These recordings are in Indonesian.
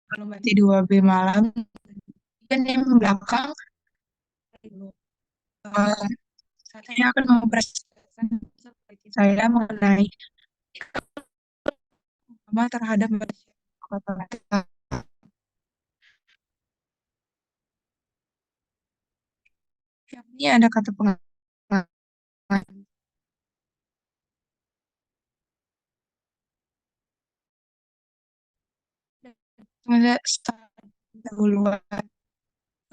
Kalau berarti 2B malam, dan yang belakang, eh, saya akan mempresentasikan seperti saya mengenai apa terhadap kota. Ini ada kata pengantar. Melihat dahuluan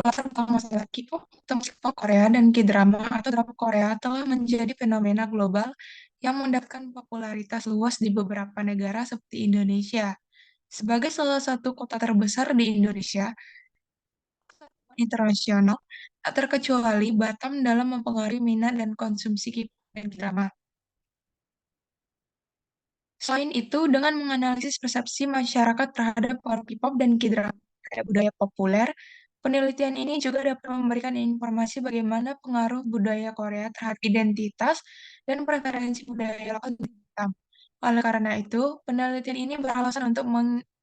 latar belakang masalah K-pop atau musik pop Korea dan K-drama atau drama Korea telah menjadi fenomena global yang mendapatkan popularitas luas di beberapa negara seperti Indonesia. Sebagai salah satu kota terbesar di Indonesia, internasional, tak terkecuali Batam dalam mempengaruhi minat dan konsumsi K-pop dan K-drama. Selain itu, dengan menganalisis persepsi masyarakat terhadap K-pop dan K-drama kayak budaya populer, penelitian ini juga dapat memberikan informasi bagaimana pengaruh budaya Korea terhadap identitas dan preferensi budaya lokal di Vietnam. Oleh karena itu, penelitian ini beralasan untuk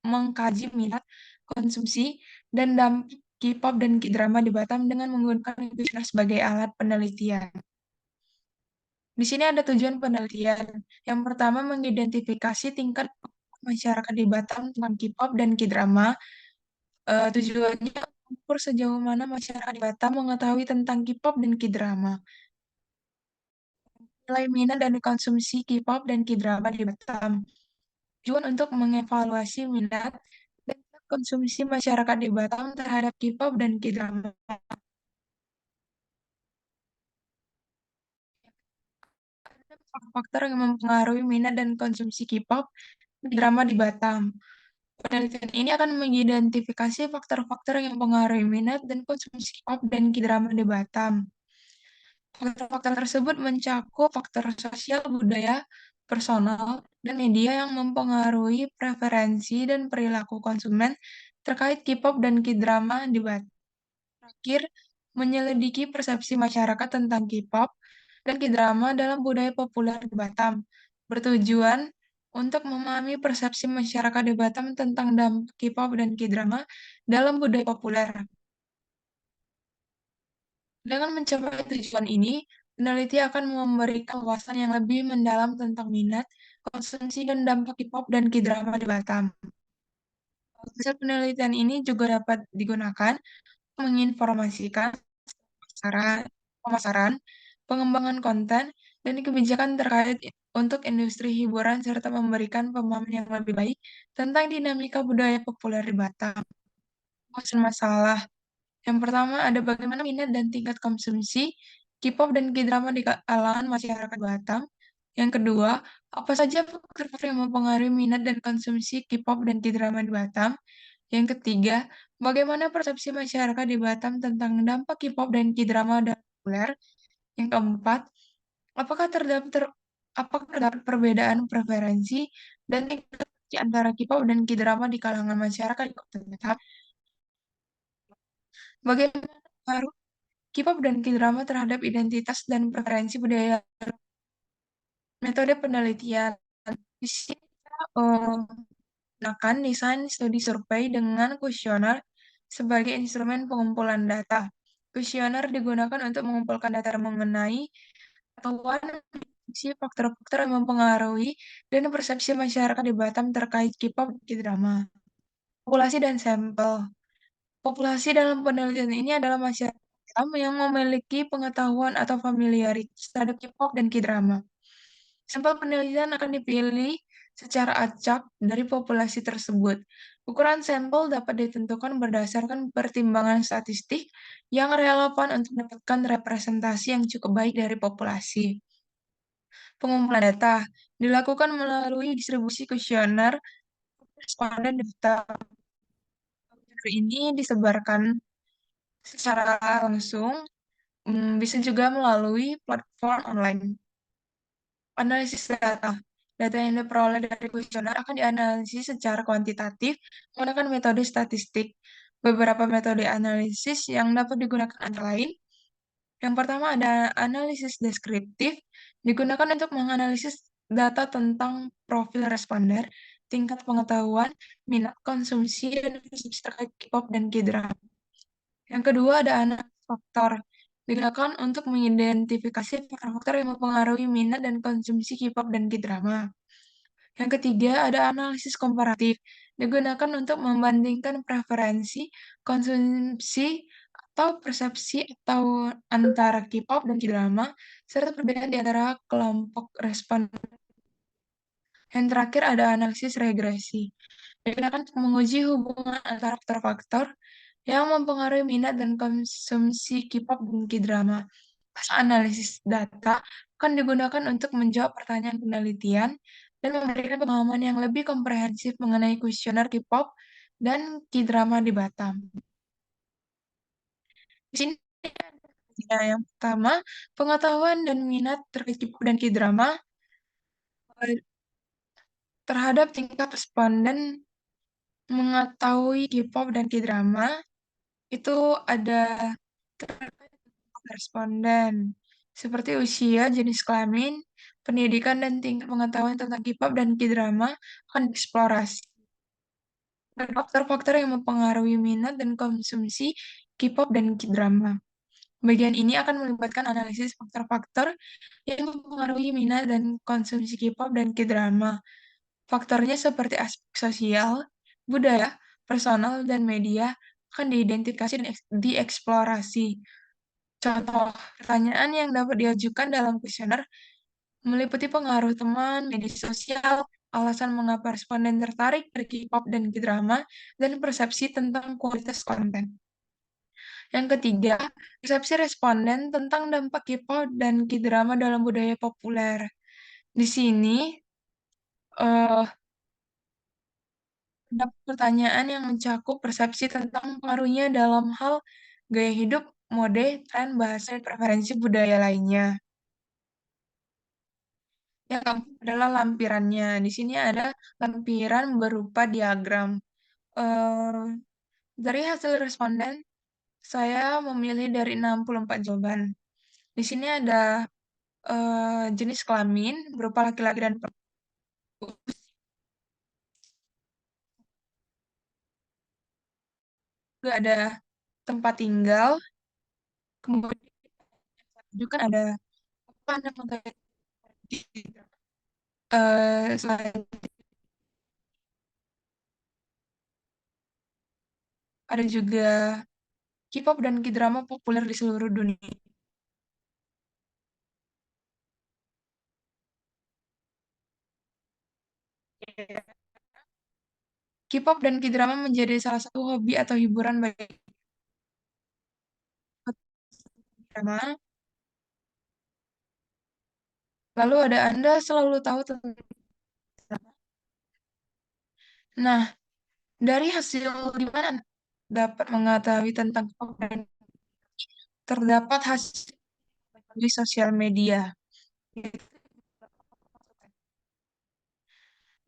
mengkaji minat, konsumsi, dan dampak K-pop dan K-drama di Batam dengan menggunakan Indonesia sebagai alat penelitian. Di sini ada tujuan penelitian. Yang pertama, mengidentifikasi tingkat masyarakat di Batam tentang K-pop dan K-drama. Tujuannya mengukur sejauh mana masyarakat di Batam mengetahui tentang K-pop dan K-drama. Nilai minat dan konsumsi K-pop dan K-drama di Batam. Tujuan untuk mengevaluasi minat dan konsumsi masyarakat di Batam terhadap K-pop dan K-drama. Ada faktor yang mempengaruhi minat dan konsumsi K-pop dan drama di Batam. Penelitian ini akan mengidentifikasi faktor-faktor yang mempengaruhi minat dan konsumsi K-pop dan K-drama di Batam. Faktor-faktor tersebut mencakup faktor sosial, budaya, personal, dan media yang mempengaruhi preferensi dan perilaku konsumen terkait K-pop dan K-drama di Batam. Terakhir, menyelidiki persepsi masyarakat tentang K-pop dan K-drama dalam budaya populer di Batam, bertujuan untuk memahami persepsi masyarakat di Batam tentang dampak K-pop dan K-drama dalam budaya populer. Dengan mencapai tujuan ini, peneliti akan memberikan wawasan yang lebih mendalam tentang minat, konsumsi, dan dampak K-pop dan K-drama di Batam. Hasil penelitian ini juga dapat digunakan menginformasikan pemasaran, pengembangan konten, dan kebijakan terkait untuk industri hiburan serta memberikan pemahaman yang lebih baik tentang dinamika budaya populer di Batam. Bosan masalah. Yang pertama ada bagaimana minat dan tingkat konsumsi K-pop dan K-drama di kalangan masyarakat Batam. Yang kedua, apa saja faktor-faktor yang mempengaruhi minat dan konsumsi K-pop dan K-drama di Batam. Yang ketiga, bagaimana persepsi masyarakat di Batam tentang dampak K-pop dan K-drama dan populer. Yang keempat, apakah terdapat perbedaan preferensi dan tingkat antara K-pop dan K-drama di kalangan masyarakat di Kota Batam? Bagaimana pengaruh K-pop dan K-drama terhadap identitas dan preferensi budaya? Metode penelitian. Di sini kita menggunakan desain studi survei dengan kuesioner sebagai instrumen pengumpulan data. Kuesioner digunakan untuk mengumpulkan data mengenai pengetahuan faktor-faktor yang mempengaruhi dan persepsi masyarakat di Batam terkait K-pop dan K-drama. Populasi dan sampel. Populasi dalam penelitian ini adalah masyarakat Batam yang memiliki pengetahuan atau familiaritas terhadap K-pop dan K-drama. Sampel penelitian akan dipilih secara acak dari populasi tersebut. Ukuran sampel dapat ditentukan berdasarkan pertimbangan statistik yang relevan untuk mendapatkan representasi yang cukup baik dari populasi. Pengumpulan data dilakukan melalui distribusi kuesioner responden data. Ini disebarkan secara langsung, bisa juga melalui platform online. Analisis data. Data yang diperoleh dari kuesioner akan dianalisis secara kuantitatif menggunakan metode statistik. Beberapa metode analisis yang dapat digunakan antara lain. Yang pertama ada analisis deskriptif, digunakan untuk menganalisis data tentang profil responder, tingkat pengetahuan, minat konsumsi, dan persepsi terkait K-pop dan K-drama. Yang kedua ada analisis faktor, digunakan untuk mengidentifikasi faktor-faktor yang mempengaruhi minat dan konsumsi K-pop dan K-drama. Yang ketiga ada analisis komparatif, digunakan untuk membandingkan preferensi, konsumsi, atau persepsi atau antara K-pop dan K-drama, serta perbedaan di antara kelompok respon. Yang terakhir ada analisis regresi, digunakan untuk menguji hubungan antara faktor-faktor yang mempengaruhi minat dan konsumsi K-pop dan K-drama. Analisis data akan digunakan untuk menjawab pertanyaan penelitian dan memberikan pemahaman yang lebih komprehensif mengenai kuesioner K-pop dan K-drama di Batam. Di sini ada yang pertama, pengetahuan dan minat terkait K-pop dan K-drama terhadap tingkat responden mengetahui K-pop dan K-drama itu ada responden seperti usia, jenis kelamin, pendidikan, dan tingkat pengetahuan tentang K-pop dan K-drama akan dieksplorasi. Dan faktor-faktor yang mempengaruhi minat dan konsumsi K-pop dan K-drama. Bagian ini akan melibatkan analisis faktor-faktor yang mempengaruhi minat dan konsumsi K-pop dan K-drama. Faktornya seperti aspek sosial, budaya, personal, dan media akan diidentifikasi dan dieksplorasi. Contoh pertanyaan yang dapat diajukan dalam kuesioner meliputi pengaruh teman, media sosial, alasan mengapa responden tertarik pada K-pop dan K-drama, dan persepsi tentang kualitas konten. Yang ketiga, persepsi responden tentang dampak K-pop dan K-drama dalam budaya populer. Di sini, eh, ada pertanyaan yang mencakup persepsi tentang pengaruhnya dalam hal gaya hidup, mode, tren, bahasa, dan preferensi budaya lainnya. Yang keempat adalah lampirannya. Di sini ada lampiran berupa diagram. Eh, dari hasil responden, saya memilih dari 64 jawaban. Di sini ada jenis kelamin berupa laki-laki dan perempuan. Juga ada tempat tinggal. Kemudian juga ada apa namanya? Selain ada juga K-pop dan K-drama populer di seluruh dunia. K-pop dan K-drama menjadi salah satu hobi atau hiburan bagi drama. Lalu ada Anda selalu tahu tentang drama. Nah, dari hasil di mana dapat mengetahui tentang K-pop dan terdapat hasil di sosial media.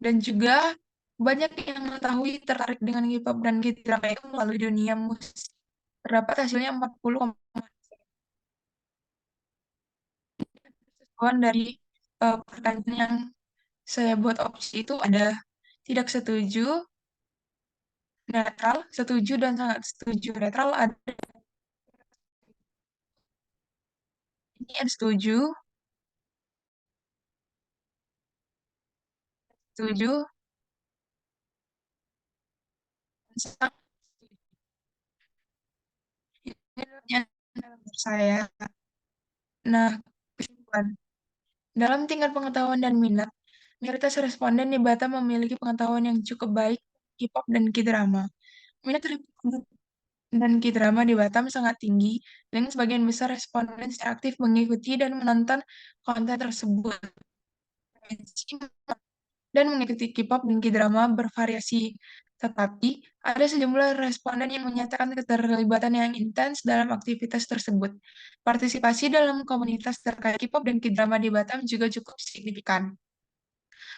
Dan juga banyak yang mengetahui tertarik dengan K-pop dan K-drama itu melalui dunia musik. Terdapat hasilnya 40, dari pertanyaan yang saya buat opsi itu ada tidak setuju, netral, setuju, dan sangat setuju. Netral ada ini ada setuju, setuju, dan sangat setuju. Ini pertanyaan menurut saya. Nah, kesimpulan. Dalam tingkat pengetahuan dan minat, mayoritas responden di Batam memiliki pengetahuan yang cukup baik K-pop dan K-drama. Minat terhadap dan K-drama di Batam sangat tinggi, dengan sebagian besar responden secara aktif mengikuti dan menonton konten tersebut. Dan mengikuti K-pop dan K-drama bervariasi. Tetapi, ada sejumlah responden yang menyatakan keterlibatan yang intens dalam aktivitas tersebut. Partisipasi dalam komunitas terkait K-pop dan K-drama di Batam juga cukup signifikan.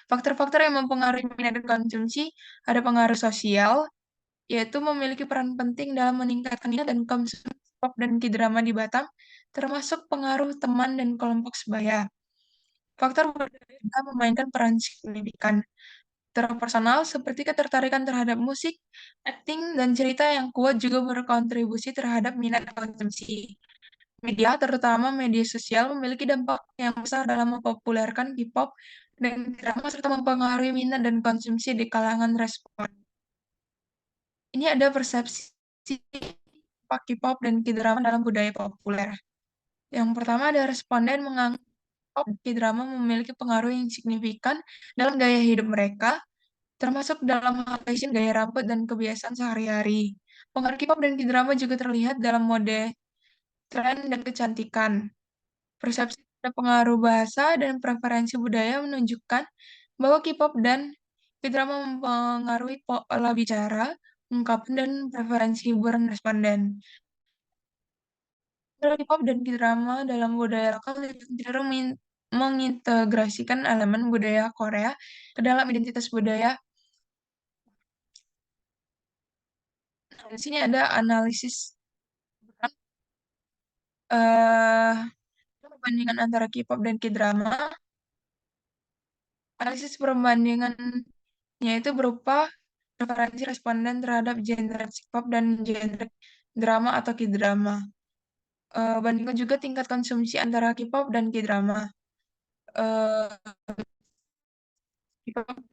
Faktor-faktor yang mempengaruhi minat dan konsumsi ada pengaruh sosial, yaitu memiliki peran penting dalam meningkatkan minat dan konsumsi K-pop dan K-drama di Batam, termasuk pengaruh teman dan kelompok sebaya. Faktor budaya juga memainkan peran signifikan, Karakter personal seperti ketertarikan terhadap musik, akting, dan cerita yang kuat juga berkontribusi terhadap minat dan konsumsi. Media, terutama media sosial, memiliki dampak yang besar dalam mempopulerkan K-pop dan drama serta mempengaruhi minat dan konsumsi di kalangan respon. Ini ada persepsi K-pop dan K-drama dalam budaya populer. Yang pertama ada responden menganggap K-drama memiliki pengaruh yang signifikan dalam gaya hidup mereka, termasuk dalam hal fashion, gaya rambut, dan kebiasaan sehari-hari. Pengaruh K-pop dan K-drama juga terlihat dalam mode, tren, dan kecantikan. Persepsi terhadap pengaruh bahasa dan preferensi budaya menunjukkan bahwa K-pop dan K-drama mempengaruhi pola bicara, ungkapan, dan preferensi hiburan responden. K-pop dan K-drama dalam budaya lokal cenderung mengintegrasikan elemen budaya Korea ke dalam identitas budaya. Nah, di sini ada analisis eh perbandingan antara K-pop dan K-drama. Analisis perbandingannya itu berupa preferensi responden terhadap genre K-pop dan genre drama atau K-drama. Bandingkan juga tingkat konsumsi antara K-pop dan K-drama. Eh, K-pop-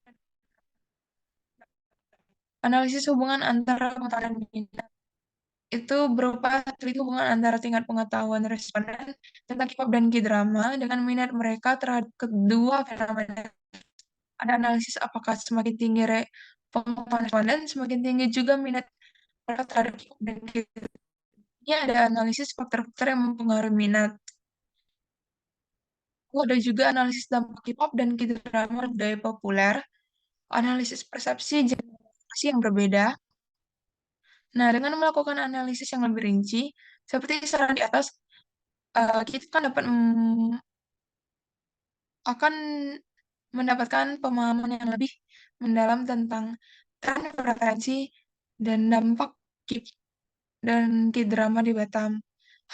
Analisis hubungan antara pengetahuan dan minat itu berupa studi hubungan antara tingkat pengetahuan responden tentang K-pop dan K-drama dengan minat mereka terhadap kedua fenomena. Ada analisis apakah semakin tinggi pengetahuan responden, semakin tinggi juga minat mereka terhadap K-pop dan K-drama. Ini ada analisis faktor-faktor yang mempengaruhi minat. Ada juga analisis dampak K-pop dan K-drama budaya populer, analisis persepsi generasi yang berbeda. Nah, dengan melakukan analisis yang lebih rinci, seperti saran di atas, kita kan dapat akan mendapatkan pemahaman yang lebih mendalam tentang tren preferensi dan dampak K- dan K-drama di Batam.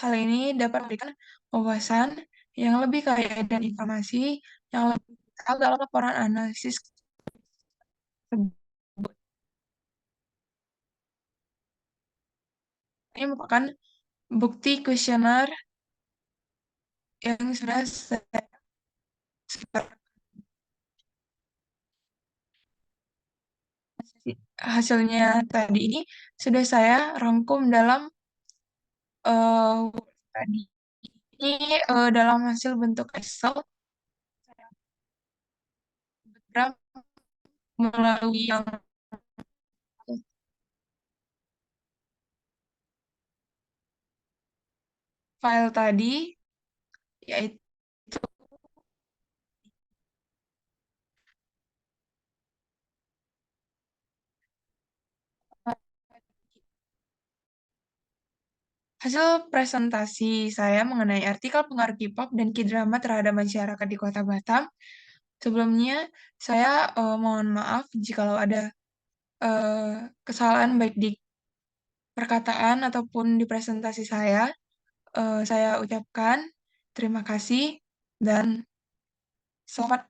Hal ini dapat memberikan wawasan yang lebih kaya dan informasi yang lebih detail dalam laporan analisis tersebut. Ini merupakan bukti kuesioner yang sudah saya hasilnya tadi ini sudah saya rangkum dalam Word tadi. Ini dalam hasil bentuk Excel saya melalui yang file tadi, yaitu hasil presentasi saya mengenai artikel pengaruh K-pop dan K-drama terhadap masyarakat di Kota Batam. Sebelumnya, saya mohon maaf jikalau ada kesalahan baik di perkataan ataupun di presentasi saya. Saya ucapkan terima kasih dan selamat